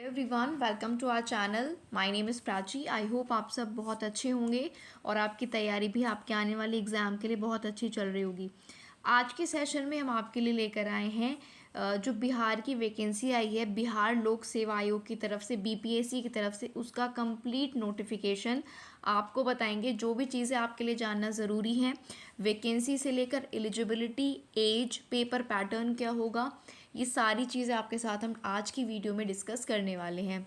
Everyone welcome to our channel. My name is Prachi. I hope आप सब बहुत अच्छे होंगे और आपकी तैयारी भी आपके आने वाले एग्ज़ाम के लिए बहुत अच्छी चल रही होगी। आज के सेशन में हम आपके लिए लेकर आए हैं जो बिहार की वैकेंसी आई है बिहार लोक सेवा आयोग की तरफ से, बीपीएससी की तरफ से, उसका कंप्लीट नोटिफिकेशन आपको बताएंगे। जो भी चीज़ें आपके लिए जानना ज़रूरी है, वैकेंसी से लेकर एलिजिबिलिटी, एज, पेपर पैटर्न क्या होगा, ये सारी चीज़ें आपके साथ हम आज की वीडियो में डिस्कस करने वाले हैं।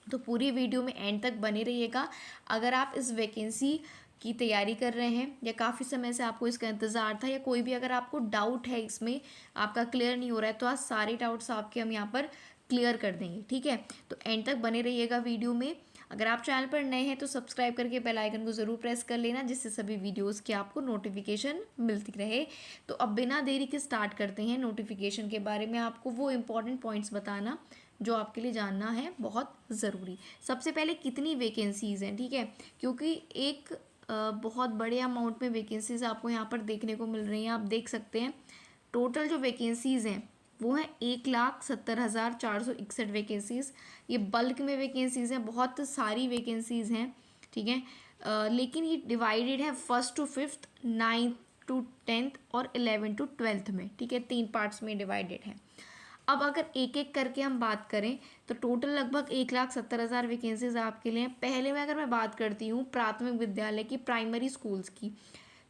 तो पूरी वीडियो में एंड तक बने रहिएगा। अगर आप इस वैकेंसी की तैयारी कर रहे हैं या काफ़ी समय से आपको इसका इंतज़ार था, या कोई भी अगर आपको डाउट है इसमें, आपका क्लियर नहीं हो रहा है, तो आज सारे डाउट्स आपके हम यहाँ पर क्लियर कर देंगे। ठीक है, तो एंड तक बने रहिएगा वीडियो में। अगर आप चैनल पर नए हैं तो सब्सक्राइब करके बेल आइकन को ज़रूर प्रेस कर लेना, जिससे सभी वीडियोस की आपको नोटिफिकेशन मिलती रहे। तो अब बिना देरी के स्टार्ट करते हैं। नोटिफिकेशन के बारे में आपको वो इम्पॉर्टेंट पॉइंट्स बताना जो आपके लिए जानना है, बहुत ज़रूरी। सबसे पहले कितनी वैकेंसीज़ हैं, ठीक है, क्योंकि एक बहुत बड़े अमाउंट में वैकेंसीज़ आपको यहाँ पर देखने को मिल रही हैं। आप देख सकते हैं टोटल जो वैकेंसीज़ हैं वो है 1,70,461 वैकेंसीज़। ये बल्क में वैकेंसीज़ हैं, बहुत सारी वैकेंसीज़ हैं, ठीक है। लेकिन ये डिवाइडेड है 1st to 5th, 9th to 10th और 11th to 12th में, ठीक है, 3 पार्ट्स में डिवाइडेड है। अब अगर एक एक करके हम बात करें तो टोटल लगभग 1,70,000 वैकेंसीज आपके लिए। पहले में अगर मैं बात करती हूँ प्राथमिक विद्यालय की, प्राइमरी स्कूल्स की,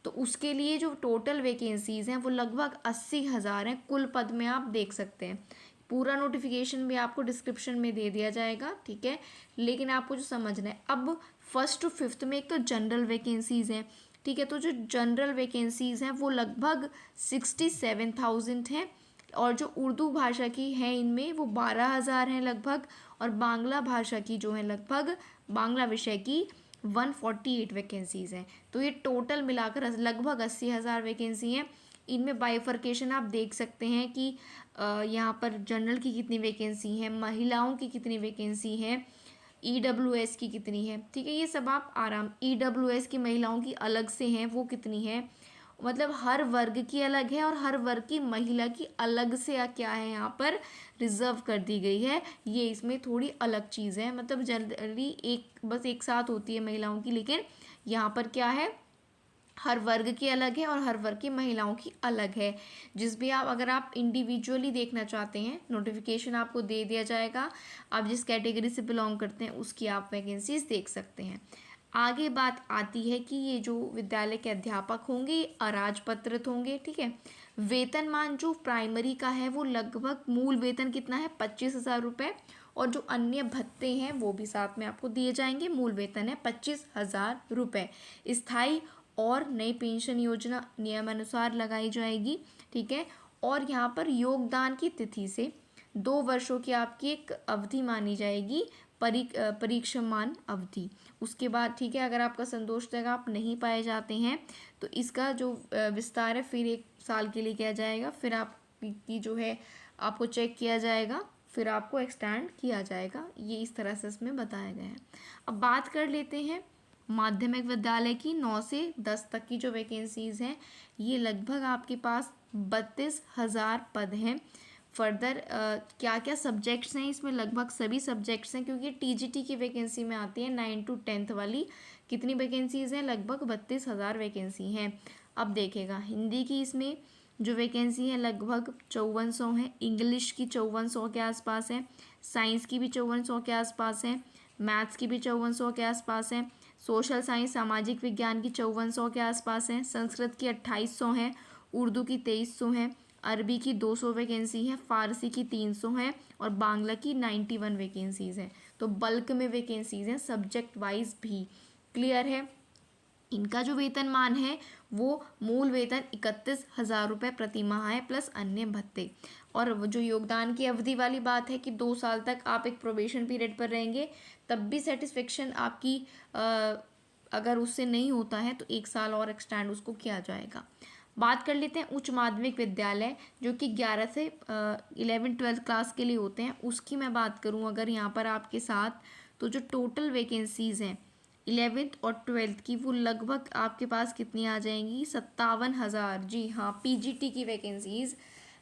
तो उसके लिए जो टोटल वैकेंसीज़ हैं वो लगभग 80,000 हैं। कुल पद में आप देख सकते हैं। पूरा नोटिफिकेशन भी आपको डिस्क्रिप्शन में दे दिया जाएगा, ठीक है। लेकिन आपको जो समझना है, अब 1st to 5th में एक तो जनरल वैकेंसीज़ हैं, ठीक है। तो जो जनरल वैकेंसीज़ हैं वो लगभग 67,000 हैं, और जो उर्दू भाषा की हैं इनमें वो 12,000 हैं लगभग, और बांग्ला भाषा की जो है लगभग, बांग्ला विषय की 148 वैकेंसीज़ हैं। तो ये टोटल मिलाकर लगभग 80,000 वैकेंसी हैं। इनमें बाइफर्केशन आप देख सकते हैं कि यहाँ पर जनरल की कितनी वैकेंसी है, महिलाओं की कितनी वैकेंसी है, ईडब्ल्यूएस की कितनी है, ठीक है। ये सब आप आराम, ईडब्ल्यूएस की महिलाओं की अलग से हैं, वो कितनी है, मतलब हर वर्ग की अलग है, और हर वर्ग की महिला की अलग से क्या है यहाँ पर रिजर्व कर दी गई है। ये इसमें थोड़ी अलग चीज़ है, मतलब जनरली बस एक साथ होती है महिलाओं की, लेकिन यहाँ पर क्या है, हर वर्ग की अलग है और हर वर्ग की महिलाओं की अलग है। जिस भी आप, अगर आप इंडिविजुअली देखना चाहते हैं, नोटिफिकेशन आपको दे दिया जाएगा। आप जिस कैटेगरी से बिलोंग करते हैं उसकी आप वैकेंसीज देख सकते हैं। आगे बात आती है कि ये जो विद्यालय के अध्यापक होंगे ये अराजपत्रित होंगे, ठीक है। वेतनमान जो प्राइमरी का है वो लगभग मूल वेतन कितना है, 25,000 रुपये, और जो अन्य भत्ते हैं वो भी साथ में आपको दिए जाएंगे। मूल वेतन है 25,000 रुपये। स्थायी और नई पेंशन योजना नियमानुसार लगाई जाएगी, ठीक है। और यहाँ पर योगदान की तिथि से 2 वर्षों की आपकी एक अवधि मानी जाएगी, परीक्षमान अवधि। उसके बाद, ठीक है, अगर आपका संतोषजनक आप नहीं पाए जाते हैं तो इसका जो विस्तार है फिर 1 साल के लिए किया जाएगा, फिर आपकी जो है आपको चेक किया जाएगा, फिर आपको एक्सटेंड किया जाएगा। ये इस तरह से इसमें बताया गया है। अब बात कर लेते हैं माध्यमिक विद्यालय की। 9 से 10 तक की जो वैकेंसीज़ हैं ये लगभग आपके पास 32,000 पद हैं। फर्दर क्या क्या सब्जेक्ट्स हैं इसमें, लगभग सभी सब्जेक्ट्स हैं, क्योंकि टीजीटी की वैकेंसी में आती है 9 to 10th वाली। कितनी वैकेंसीज़ हैं, लगभग 32,000 वैकेंसी हैं। अब देखेगा हिंदी की, इसमें जो वैकेंसी है लगभग 5400 है, इंग्लिश की 5400 के आसपास है, साइंस की भी 5400 के आसपास है, मैथ्स की भी 5400 के आसपास है, सोशल साइंस सामाजिक विज्ञान की 5400 के आसपास है, संस्कृत की 2800 है, उर्दू की 2300 है, अरबी की 200 वैकेंसी है, फ़ारसी की 300 है, और बांग्ला की 91 वैकेंसीज़ हैं। तो बल्क में वैकेंसीज़ हैं, सब्जेक्ट वाइज भी। क्लियर है। इनका जो वेतनमान है वो मूल वेतन 31,000 रुपये प्रति माह है, प्लस अन्य भत्ते। और जो योगदान की अवधि वाली बात है कि 2 साल तक आप एक प्रोबेशन पीरियड पर रहेंगे, तब भी सेटिस्फेक्शन आपकी अगर उससे नहीं होता है तो 1 साल और एक्सटेंड उसको किया जाएगा। बात कर लेते हैं उच्च माध्यमिक विद्यालय, जो कि 11 से 11-12 क्लास के लिए होते हैं। उसकी मैं बात करूं अगर यहाँ पर आपके साथ, तो जो टोटल वैकेंसीज़ हैं 11th और 12th की, वो लगभग आपके पास कितनी आ जाएंगी, 57,000। जी हाँ, पीजीटी की वैकेंसीज़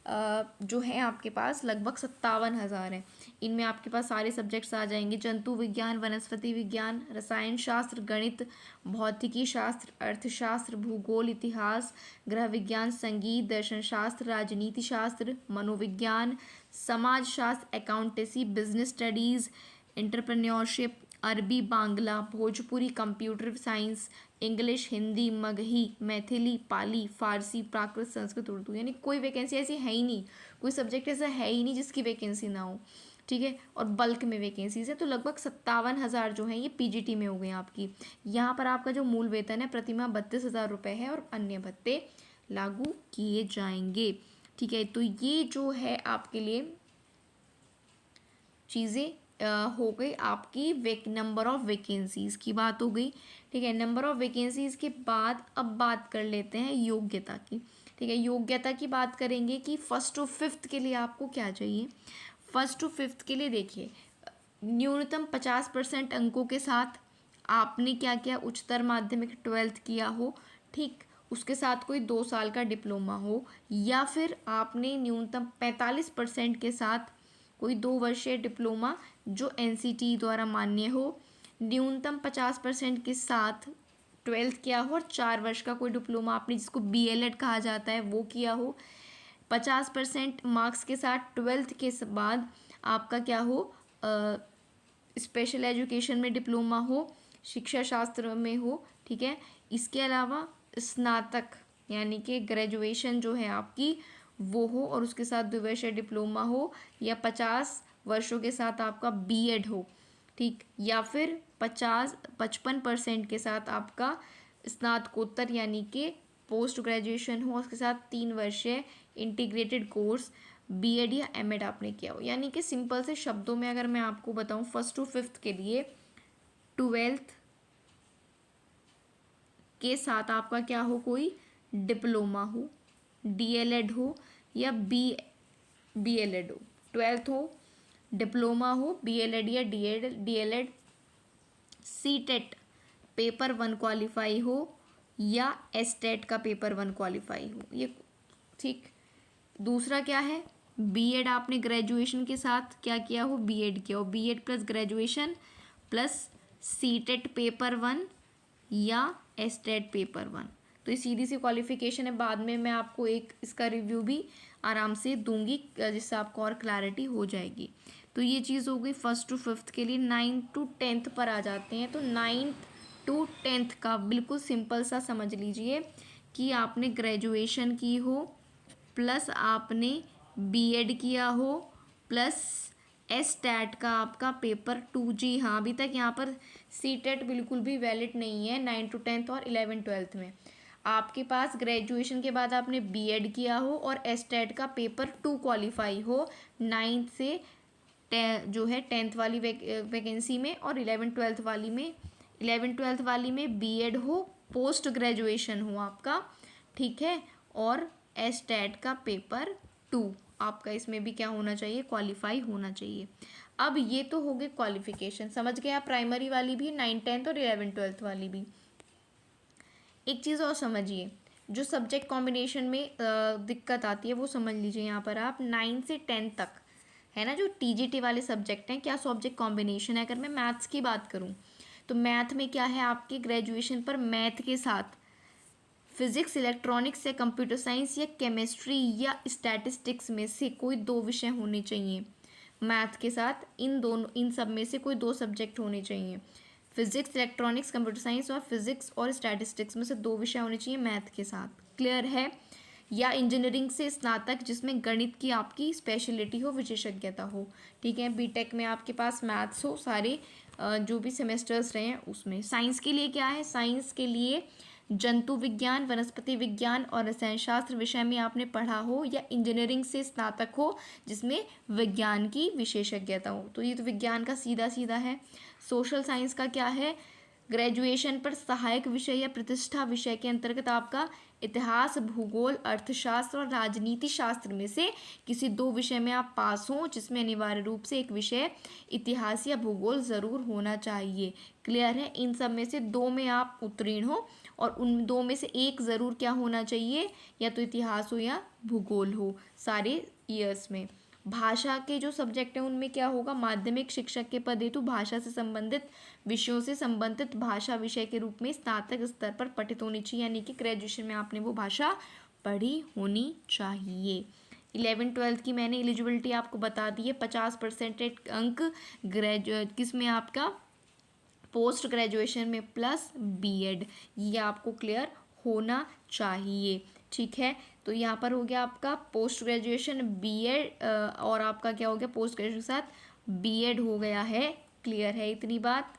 जो है आपके पास लगभग 57,000 है। इनमें आपके पास सारे सब्जेक्ट्स आ जाएंगे, जंतु विज्ञान, वनस्पति विज्ञान, रसायन शास्त्र, गणित, भौतिकी शास्त्र, अर्थशास्त्र, भूगोल, इतिहास, गृह विज्ञान, संगीत, दर्शन शास्त्र, राजनीति शास्त्र, मनोविज्ञान, समाज शास्त्र, accountancy, business studies, entrepreneurship, Arabi, Bangla, Bhojpuri, computer science, English, Hindi, Magahi, Maithili, Pali, Farsi, Prakrit, Sanskrit, Urdu. यानी कोई वैकेंसी ऐसी है ही नहीं, कोई सब्जेक्ट ऐसा है ही नहीं जिसकी वैकेंसी ना हो, ठीक है। और बल्क में वैकेंसीज है, तो लगभग 57,000 जो है ये पीजीटी में हो गई आपकी। यहाँ पर आपका जो मूल वेतन है प्रतिमाह 32,000 रुपये है और अन्य भत्ते लागू किए जाएंगे, ठीक है। तो ये जो है आपके लिए चीज़ें हो गई आपकी नंबर ऑफ़ वैकेंसीज़ की बात हो गई, ठीक है। नंबर ऑफ़ वैकेंसीज़ के बाद अब बात कर लेते हैं योग्यता की, ठीक है। योग्यता की बात करेंगे कि फर्स्ट टू फिफ्थ के लिए आपको क्या चाहिए। फर्स्ट टू फिफ्थ के लिए देखिए, न्यूनतम 50% अंकों के साथ आपने क्या किया, उच्चतर माध्यमिक 12th किया हो, ठीक। उसके साथ कोई 2 साल का डिप्लोमा हो, या फिर आपने न्यूनतम 45% के साथ कोई 2 वर्षीय डिप्लोमा जो NCT द्वारा मान्य हो, न्यूनतम 50% के साथ 12th किया हो और 4 वर्ष का कोई डिप्लोमा आपने जिसको BLED कहा जाता है वो किया हो। 50% मार्क्स के साथ 12th के बाद आपका क्या हो, स्पेशल एजुकेशन में डिप्लोमा हो, शिक्षा शास्त्र में हो, ठीक है। इसके अलावा स्नातक यानी कि ग्रेजुएशन जो है आपकी वो हो और उसके साथ द्विवर्षीय डिप्लोमा हो, या 50 वर्षों के साथ आपका BEd हो, ठीक। या फिर 55% के साथ आपका स्नातकोत्तर यानी कि पोस्ट ग्रेजुएशन हो, उसके साथ 3 वर्षीय इंटीग्रेटेड कोर्स BEd या MEd आपने किया हो। यानी कि सिंपल से शब्दों में अगर मैं आपको बताऊं, फर्स्ट टू फिफ्थ के लिए 12th के साथ आपका क्या हो, कोई डिप्लोमा हो, DLED हो या BLED हो, 12th हो, डिप्लोमा हो, BLED या DLED, CTET पेपर 1 क्वालिफाई हो या STET का पेपर 1 क्वालिफाई हो, ये ठीक। दूसरा क्या है, BEd आपने ग्रेजुएशन के साथ क्या किया हो, BEd किया हो, BEd plus graduation plus CTET paper 1 या STET पेपर 1। तो ये सीधी सी क्वालिफिकेशन है, बाद में मैं आपको एक इसका रिव्यू भी आराम से दूंगी जिससे आपको और क्लैरिटी हो जाएगी। तो ये चीज़ हो गई फर्स्ट टू फिफ्थ के लिए। 9th to 10th पर आ जाते हैं, तो 9th to 10th का बिल्कुल सिंपल सा समझ लीजिए कि आपने ग्रेजुएशन की हो प्लस आपने BEd किया हो प्लस STET का आपका पेपर 2, जी हाँ, अभी तक यहाँ पर CTET बिल्कुल भी वैलिड नहीं है 9th to 10th और 11th 12th में। आपके पास ग्रेजुएशन के बाद आपने BEd किया हो और STET का पेपर 2 क्वालिफाई हो 9th से जो है 10th वाली वैकेंसी में, और 11th 12th वाली में BEd हो, पोस्ट ग्रेजुएशन हो आपका, ठीक है। और STET का पेपर 2 आपका इसमें भी क्या होना चाहिए, क्वालिफाई होना चाहिए। अब ये तो हो गए क्वालिफिकेशन, समझ गए आप, प्राइमरी वाली भी, 9th 10th और 11th 12th वाली भी। एक चीज़ और समझिए, जो सब्जेक्ट कॉम्बिनेशन में दिक्कत आती है वो समझ लीजिए। यहाँ पर आप 9 से 10 तक है ना, जो TGT वाले सब्जेक्ट हैं, क्या सब्जेक्ट कॉम्बिनेशन है। अगर मैं मैथ्स की बात करूँ तो मैथ में क्या है, आपके ग्रेजुएशन पर मैथ के साथ फिजिक्स, इलेक्ट्रॉनिक्स या कंप्यूटर साइंस या केमिस्ट्री या स्टैटिस्टिक्स में से कोई 2 विषय होने चाहिए। मैथ के साथ इन सब में से कोई 2 सब्जेक्ट होने चाहिए। फिजिक्स, इलेक्ट्रॉनिक्स, कंप्यूटर साइंस और फिजिक्स और स्टैटिस्टिक्स में से 2 विषय होने चाहिए मैथ के साथ, क्लियर है। या इंजीनियरिंग से स्नातक जिसमें गणित की आपकी स्पेशलिटी हो, विशेषज्ञता हो, ठीक है। बीटेक में आपके पास मैथ्स हो, सारे जो भी सेमेस्टर्स रहे हैं उसमें। साइंस के लिए क्या है, साइंस के लिए जंतु विज्ञान, वनस्पति विज्ञान और रसायन शास्त्र विषय में आपने पढ़ा हो, या इंजीनियरिंग से स्नातक हो जिसमें विज्ञान की विशेषज्ञता हो। तो ये तो विज्ञान का सीधा सीधा है। सोशल साइंस का क्या है, ग्रेजुएशन पर सहायक विषय या प्रतिष्ठा विषय के अंतर्गत आपका इतिहास, भूगोल, अर्थशास्त्र और राजनीति शास्त्र में से किसी 2 विषय में आप पास हों, जिसमें अनिवार्य रूप से एक विषय इतिहास या भूगोल ज़रूर होना चाहिए, क्लियर है। इन सब में से 2 में आप उत्तीर्ण हो और उन दो में से एक ज़रूर क्या होना चाहिए, या तो इतिहास हो या भूगोल हो सारे ईयर्स में। भाषा के जो सब्जेक्ट हैं उनमें क्या होगा, माध्यमिक शिक्षक के पद हेतु भाषा से संबंधित विषयों से संबंधित भाषा विषय के रूप में स्नातक स्तर पर पठित होनी चाहिए, यानी कि ग्रेजुएशन में आपने वो भाषा पढ़ी होनी चाहिए। 11th-12th की मैंने एलिजिबिलिटी आपको बता दी है। 50% अंक किस में आपका, पोस्ट ग्रेजुएशन में प्लस बीएड, ये आपको क्लियर होना चाहिए। ठीक है, तो यहाँ पर हो गया आपका पोस्ट ग्रेजुएशन बीएड, और आपका क्या हो गया, पोस्ट ग्रेजुएशन के साथ बीएड हो गया है। क्लियर है इतनी बात।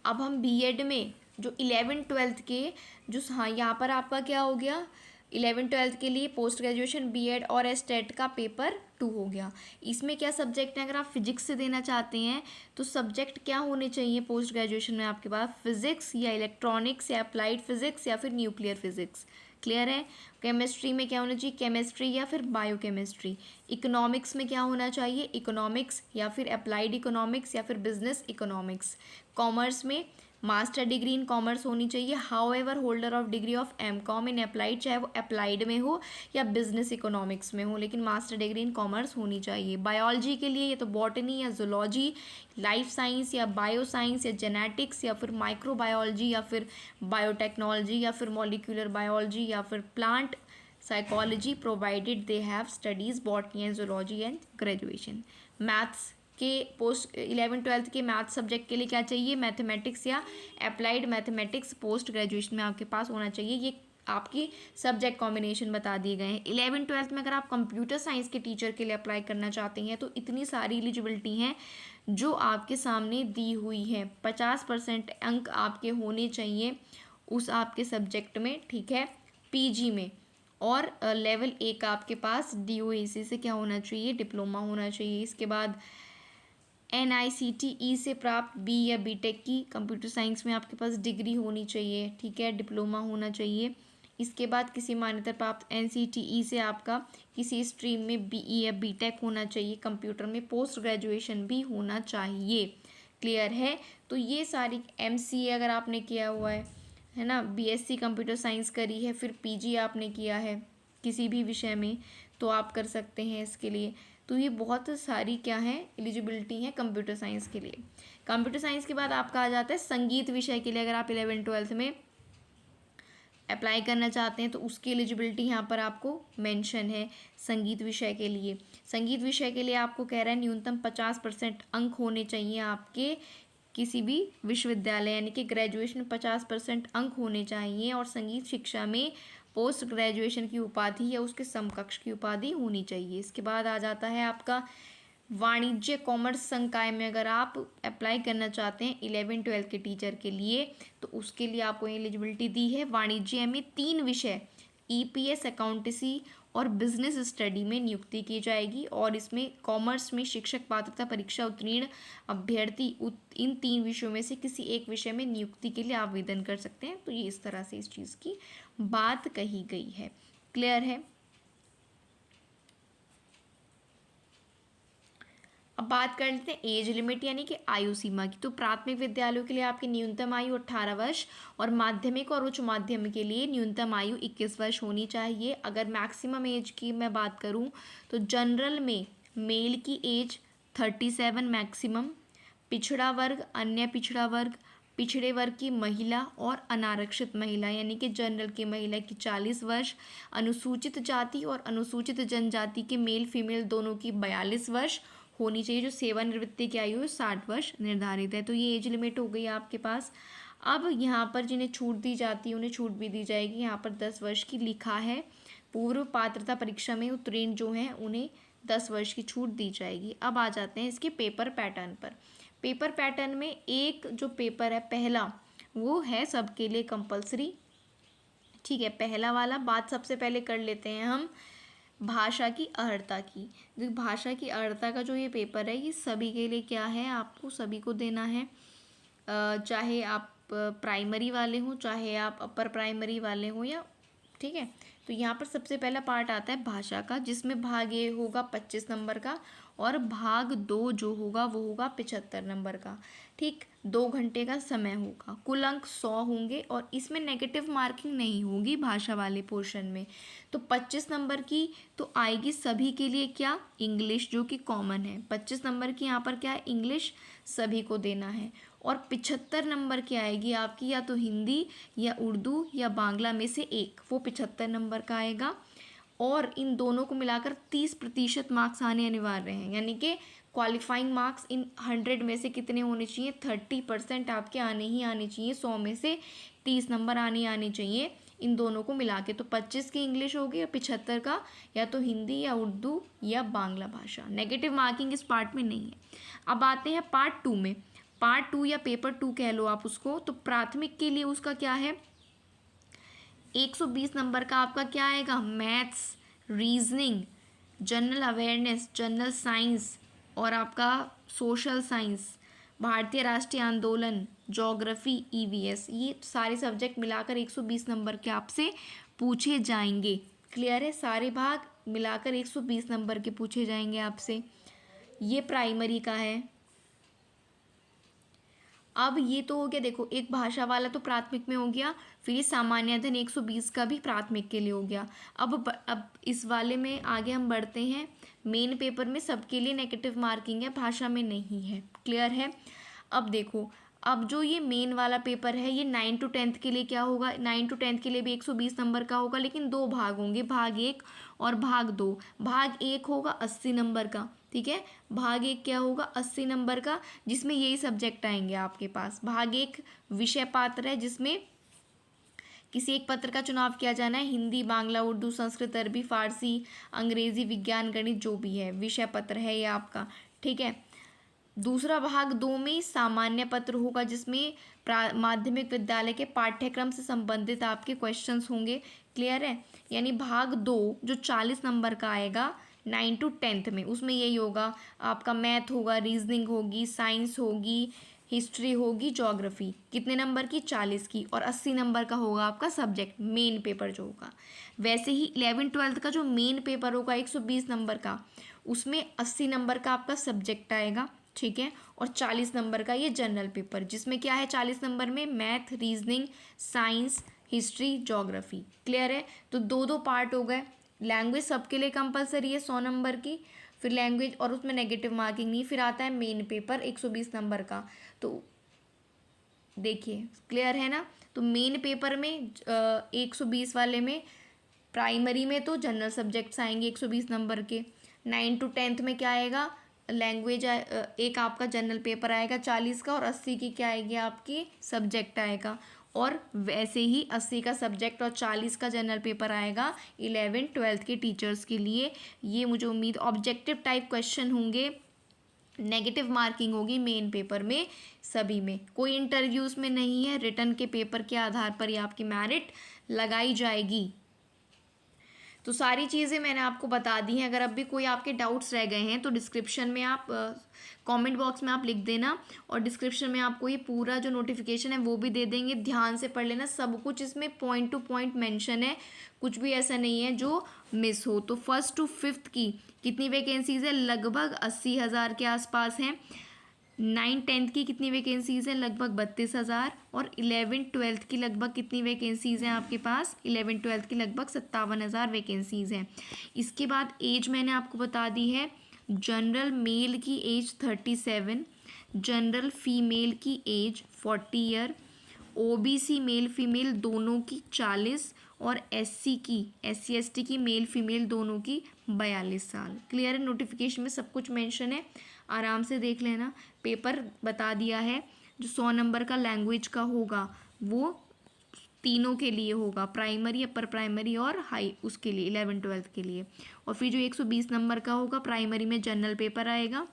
अब हम बीएड में जो 11th-12th के जो, हाँ यहाँ पर आपका क्या हो गया, 11th-12th के लिए पोस्ट ग्रेजुएशन बीएड और एस्टेट का पेपर 2 हो गया। इसमें क्या सब्जेक्ट है, अगर आप फिजिक्स से देना चाहते हैं तो सब्जेक्ट क्या होने चाहिए पोस्ट ग्रेजुएशन में आपके पास, फिजिक्स या इलेक्ट्रॉनिक्स या अप्लाइड फिजिक्स या फिर न्यूक्लियर फिजिक्स। क्लियर है। केमिस्ट्री में क्या होना चाहिए, केमिस्ट्री या फिर बायोकेमिस्ट्री। इकोनॉमिक्स में क्या होना चाहिए, इकोनॉमिक्स या फिर अप्लाइड इकोनॉमिक्स या फिर बिजनेस इकोनॉमिक्स। कॉमर्स में मास्टर डिग्री इन कॉमर्स होनी चाहिए, however holder of degree of MCom in applied, चाहे वो अप्लाइड में हो या बिजनेस इकोनॉमिक्स में हो, लेकिन मास्टर डिग्री इन कॉमर्स होनी चाहिए। बायोलॉजी के लिए ये तो बॉटनी या जूलॉजी, लाइफ साइंस या बायो साइंस या जेनेटिक्स या फिर माइक्रोबायोलॉजी या फिर बायोटेक्नोलॉजी या फिर मॉलिक्यूलर बायोलॉजी या फिर plant psychology, provided they have studies botany and zoology and graduation. Maths के पोस्ट 11th-12th के मैथ सब्जेक्ट के लिए क्या चाहिए, मैथमेटिक्स या अप्लाइड मैथमेटिक्स पोस्ट ग्रेजुएशन में आपके पास होना चाहिए। ये आपकी सब्जेक्ट कॉम्बिनेशन बता दिए गए हैं। 11th-12th में अगर आप कंप्यूटर साइंस के टीचर के लिए अप्लाई करना चाहते हैं तो इतनी सारी एलिजिबिलिटी हैं जो आपके सामने दी हुई है। 50% अंक आपके होने चाहिए उस आपके सब्जेक्ट में। ठीक है, पीजी में, और लेवल 1 आपके पास DOAC से क्या होना चाहिए, डिप्लोमा होना चाहिए। इसके बाद NICTE से प्राप्त बी या बीटेक की कंप्यूटर साइंस में आपके पास डिग्री होनी चाहिए। ठीक है, डिप्लोमा होना चाहिए। इसके बाद किसी मान्यता प्राप्त NCTE से आपका किसी स्ट्रीम में BE या बीटेक होना चाहिए। कंप्यूटर में पोस्ट ग्रेजुएशन भी होना चाहिए। क्लियर है। तो ये सारी MCA अगर आपने किया हुआ है ना, BSc कंप्यूटर साइंस करी है, फिर PG आपने किया है किसी भी विषय में, तो आप कर सकते हैं इसके लिए। तो ये बहुत सारी क्या है, एलिजिबिलिटी है कंप्यूटर साइंस के लिए। कंप्यूटर साइंस के बाद आपका आ जाता है संगीत विषय के लिए। अगर आप 11th-12th में अप्लाई करना चाहते हैं तो उसकी एलिजिबिलिटी यहाँ पर आपको मेंशन है। संगीत विषय के लिए, संगीत विषय के लिए आपको कह रहा है न्यूनतम 50% अंक होने चाहिए आपके किसी भी विश्वविद्यालय, यानी कि ग्रेजुएशन में 50% अंक होने चाहिए, और संगीत शिक्षा में पोस्ट ग्रेजुएशन की उपाधि या उसके समकक्ष की उपाधि होनी चाहिए। इसके बाद आ जाता है आपका वाणिज्य कॉमर्स संकाय में अगर आप अप्लाई करना चाहते हैं 11th-12th के टीचर के लिए तो उसके लिए आपको एलिजिबिलिटी दी है। वाणिज्य में 3 विषय EPS, अकाउंटेंसी और बिजनेस स्टडी में नियुक्ति की जाएगी, और इसमें कॉमर्स में शिक्षक पात्रता परीक्षा उत्तीर्ण अभ्यर्थी इन 3 विषयों में से किसी एक विषय में नियुक्ति के लिए आवेदन कर सकते हैं। तो ये इस तरह से इस चीज़ की बात कही गई है। क्लियर है। अब बात कर लेते हैं एज लिमिट यानी कि आयु सीमा की। तो प्राथमिक विद्यालयों के लिए आपकी न्यूनतम आयु 18 वर्ष और माध्यमिक और उच्च माध्यमिक के लिए न्यूनतम आयु 21 वर्ष होनी चाहिए। अगर मैक्सिमम एज की मैं बात करूं तो जनरल में मेल की एज 37 मैक्सिमम, पिछड़ा वर्ग, अन्य पिछड़ा वर्ग, पिछड़े वर्ग की महिला और अनारक्षित महिला यानी कि जनरल की महिला की 40 वर्ष, अनुसूचित जाति और अनुसूचित जनजाति के मेल फीमेल दोनों की 42 वर्ष होनी चाहिए। जो सेवानिवृत्ति की आयु 60 वर्ष निर्धारित है। तो ये एज लिमिट हो गई आपके पास। अब यहाँ पर जिन्हें छूट दी जाती है उन्हें छूट भी दी जाएगी। यहाँ पर 10 वर्ष की लिखा है। पूर्व पात्रता परीक्षा में उत्तीर्ण जो हैं उन्हें 10 वर्ष की छूट दी जाएगी। अब आ जाते हैं इसके पेपर पैटर्न पर। पेपर पैटर्न में एक जो पेपर है पहला वो है सबके लिए कंपलसरी। ठीक है, पहला वाला बात सबसे पहले कर लेते हैं हम भाषा की अर्हता की। जो भाषा की अर्हता का जो ये पेपर है ये सभी के लिए क्या है, आपको सभी को देना है, चाहे आप प्राइमरी वाले हों चाहे आप अपर प्राइमरी वाले हों या, ठीक है। तो यहाँ पर सबसे पहला पार्ट आता है भाषा का, जिसमें भाग ये होगा 25 नंबर का और भाग 2 जो होगा वो होगा 75 नंबर का। ठीक, 2 घंटे का समय होगा, कुल अंक 100 होंगे और इसमें नेगेटिव मार्किंग नहीं होगी भाषा वाले पोर्शन में। तो 25 नंबर की तो आएगी सभी के लिए क्या, इंग्लिश, जो कि कॉमन है। 25 नंबर की यहाँ पर क्या है, इंग्लिश सभी को देना है। और 75 नंबर की आएगी आपकी या तो हिंदी या उर्दू या बांग्ला में से एक, वो 75 नंबर का आएगा। और इन दोनों को मिलाकर 30% मार्क्स आने अनिवार्य हैं, यानी कि क्वालिफाइंग मार्क्स इन 100 में से कितने होने चाहिए, 30% आपके आने ही आने चाहिए। 100 में से 30 नंबर आने चाहिए इन दोनों को मिला के। तो 25 की इंग्लिश होगी और 75 का या तो हिंदी या उर्दू या बांग्ला भाषा। नेगेटिव मार्किंग इस पार्ट में नहीं है। अब आते हैं पार्ट 2 में। पार्ट 2 या पेपर 2 कह लो आप उसको। तो प्राथमिक के लिए उसका क्या है, 120 नंबर का आपका क्या आएगा, maths, reasoning, general awareness, general science और आपका सोशल साइंस, भारतीय राष्ट्रीय आंदोलन, ज्योग्राफी, ईवीएस, ये सारे सब्जेक्ट मिलाकर 120 नंबर के आपसे पूछे जाएंगे। क्लियर है, सारे भाग मिलाकर 120 नंबर के पूछे जाएंगे आपसे। ये प्राइमरी का है। अब ये तो हो गया, देखो एक भाषा वाला तो प्राथमिक में हो गया, फिर ये सामान्य अध्ययन 120 का भी प्राथमिक के लिए हो गया। अब इस वाले में आगे हम बढ़ते हैं। मेन पेपर में सबके लिए नेगेटिव मार्किंग है, भाषा में नहीं है। क्लियर है। अब देखो, अब जो ये मेन वाला पेपर है ये 9 to 10 के लिए क्या होगा, 9 to 10 के लिए भी 120 नंबर का होगा, लेकिन 2 भाग होंगे, भाग 1 और भाग 2। भाग 1 होगा 80 नंबर का, ठीक है। भाग 1 क्या होगा, 80 नंबर का, जिसमें यही सब्जेक्ट आएंगे आपके पास। भाग 1 विषय पात्र है, जिसमें किसी एक पत्र का चुनाव किया जाना है, हिंदी, बांग्ला, उर्दू, संस्कृत, अरबी, फारसी, अंग्रेजी, विज्ञान, गणित, जो भी है विषय पत्र है ये आपका, ठीक है। दूसरा भाग 2 में सामान्य पत्र होगा, जिसमें माध्यमिक विद्यालय के पाठ्यक्रम से संबंधित आपके क्वेश्चंस होंगे। क्लियर है। यानी भाग 2 जो 40 नंबर का आएगा 9 to 10 में, उसमें यही होगा आपका, मैथ होगा, रीजनिंग होगी, साइंस होगी, हिस्ट्री होगी, ज्योग्राफी। कितने नंबर की, 40 की। और 80 नंबर का होगा आपका सब्जेक्ट मेन पेपर जो होगा। वैसे ही 11-12 का जो मेन पेपर होगा 120 नंबर का, उसमें 80 नंबर का आपका सब्जेक्ट आएगा, ठीक है। और 40 नंबर का ये जनरल पेपर, जिसमें क्या है 40 नंबर में math, reasoning, science, history, geography. Clear है। तो 2-2 पार्ट हो गए। लैंग्वेज सबके लिए कंपलसरी है 100 नंबर की, फिर लैंग्वेज, और उसमें नेगेटिव मार्किंग नहीं। फिर आता है मेन पेपर 120 नंबर का। तो देखिए क्लियर है ना। तो मेन पेपर में 120 वाले में, प्राइमरी में तो जनरल सब्जेक्ट्स आएंगे 120 नंबर के। 9 to 10 में क्या आएगा, लैंग्वेज, एक आपका जनरल पेपर आएगा 40 का, और 80 की क्या आएगी आपकी सब्जेक्ट आएगा। और वैसे ही 80 का सब्जेक्ट और 40 का जनरल पेपर आएगा 11-12 के टीचर्स के लिए। ये मुझे उम्मीद, ऑब्जेक्टिव टाइप क्वेश्चन होंगे, नेगेटिव मार्किंग होगी मेन पेपर में सभी में, कोई इंटरव्यूज़ में नहीं है। रिटर्न के पेपर के आधार पर ये आपकी मेरिट लगाई जाएगी। तो सारी चीज़ें मैंने आपको बता दी हैं। अगर अब भी कोई आपके डाउट्स रह गए हैं तो डिस्क्रिप्शन में आप कमेंट बॉक्स में आप लिख देना, और डिस्क्रिप्शन में आपको ये पूरा जो नोटिफिकेशन है वो भी दे देंगे। ध्यान से पढ़ लेना, सब कुछ इसमें पॉइंट टू पॉइंट मेंशन है, कुछ भी ऐसा नहीं है जो मिस हो। तो 1st to 5th की कितनी वैकेंसीज़ है, लगभग 80,000 के आसपास हैं। 9-10 की कितनी वैकेंसीज़ हैं, लगभग 32,000। और 11-12 की लगभग कितनी वैकेंसीज़ हैं आपके पास, 11-12 की लगभग 57,000 वैकेंसीज़ हैं। इसके बाद एज मैंने आपको बता दी है। जनरल मेल की एज 37, जनरल फीमेल की age 40 year, OBC male female दोनों की 40, और SC ST की मेल फीमेल दोनों की 42 साल। क्लियर है। नोटिफिकेशन में सब कुछ मेंशन है, आराम से देख लेना। पेपर बता दिया है, जो 100 नंबर का लैंग्वेज का होगा वो तीनों के लिए होगा, प्राइमरी, अपर प्राइमरी और हाई, उसके लिए 11-12 के लिए। और फिर जो 120 नंबर का होगा प्राइमरी में जनरल पेपर आएगा,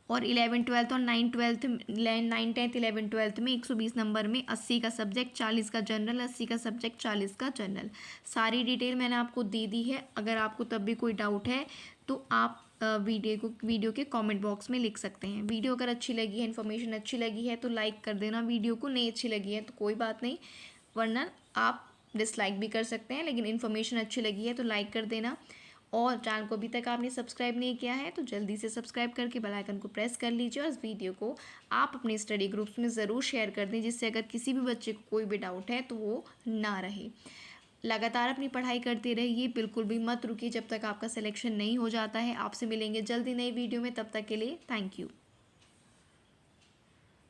और 11-12 और 9-10 11-12 में 120 नंबर में 80 का सब्जेक्ट, 40 का जनरल, 80 का सब्जेक्ट, 40 का जनरल। सारी डिटेल मैंने आपको दे दी है। अगर आपको तब भी कोई डाउट है तो आप वीडियो के कमेंट बॉक्स में लिख सकते हैं। वीडियो अगर अच्छी लगी है, इन्फॉर्मेशन अच्छी लगी है तो लाइक कर देना वीडियो को, नहीं अच्छी लगी है तो कोई बात नहीं, वरना आप डिसलाइक भी कर सकते हैं, लेकिन इन्फॉर्मेशन अच्छी लगी है तो लाइक कर देना। और चैनल को अभी तक आपने सब्सक्राइब नहीं किया है तो जल्दी से सब्सक्राइब करके बेल आइकन को प्रेस कर लीजिए और इस वीडियो को आप अपने स्टडी ग्रुप्स में ज़रूर शेयर कर दें, जिससे अगर किसी भी बच्चे को कोई भी डाउट है तो वो ना रहे। लगातार अपनी पढ़ाई करते रहिए, बिल्कुल भी मत रुकिए जब तक आपका सिलेक्शन नहीं हो जाता है। आपसे मिलेंगे जल्दी नई वीडियो में, तब तक के लिए थैंक यू।